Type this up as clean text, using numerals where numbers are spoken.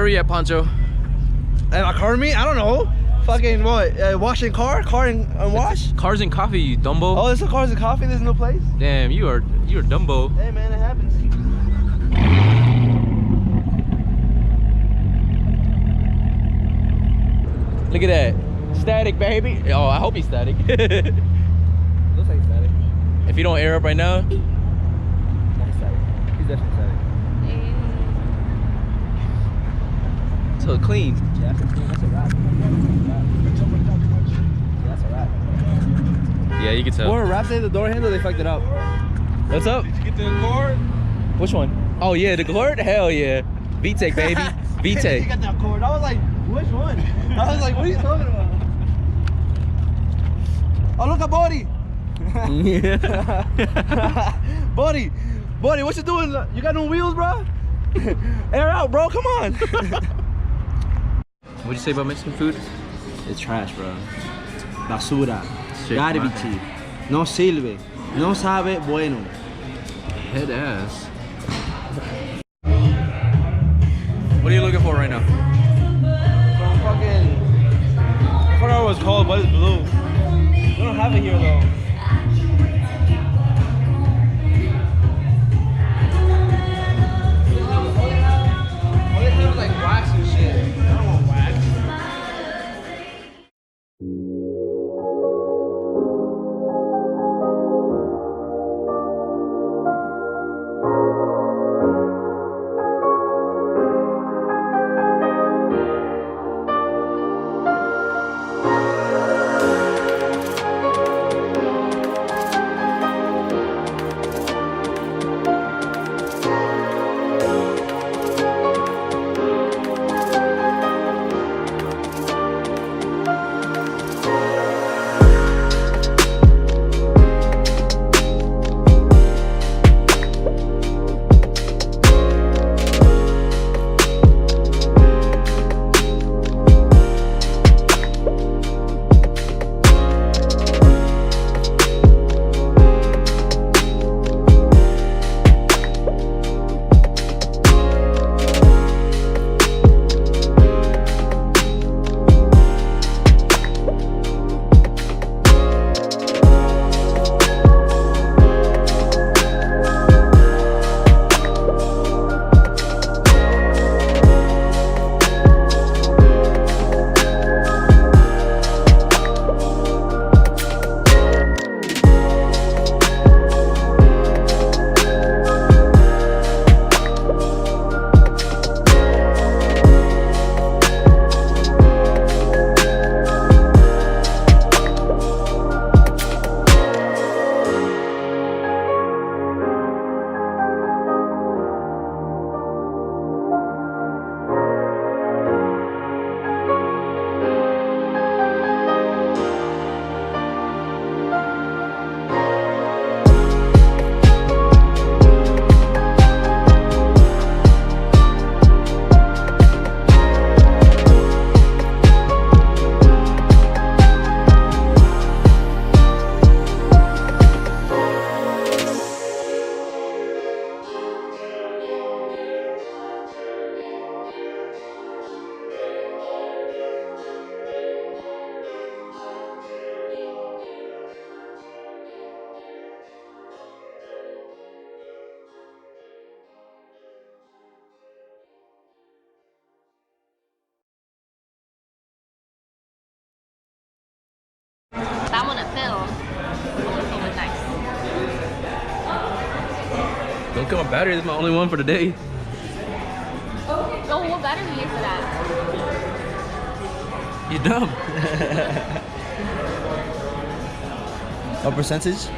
Where are we at, Pancho? Am I car me? I don't know. Fucking what? Washing car and wash? Cars and coffee, you Dumbo. Oh, this is cars and coffee. There's no place. Damn, you're Dumbo. Hey man, it happens. Look at that. Static, baby. Oh, I hope he's static. Looks like static. If you don't air up right now. No, he's static. He's definitely static. So clean. Yeah, that's a wrap. Yeah, that's a wrap. Yeah, you can tell. Or wrap the door handle, they fucked it up. What's up? Did you get the cord? Which one? Oh yeah, the cord? Hell yeah. VTEC, baby. You VTEC. got that cord. I was like, which one? I was like, what are you talking about? Oh, look at Bodie. Yeah. Bodie, what you doing? You got no wheels, bro? Air out, bro. Come on. What'd you say about Mexican food? It's trash, bro. Basura. Shit, Garbage. No sirve. No sabe bueno. Head ass. What are you looking for right now? Some fucking... I forgot what it was called, but it's blue. We don't have it here, though. All they have is like wax and shit. I don't want wax. That one to film. I want to film it nice. Don't kill my battery, this is my only one for the day. Oh, what battery do you use for that? You dumb. What percentage?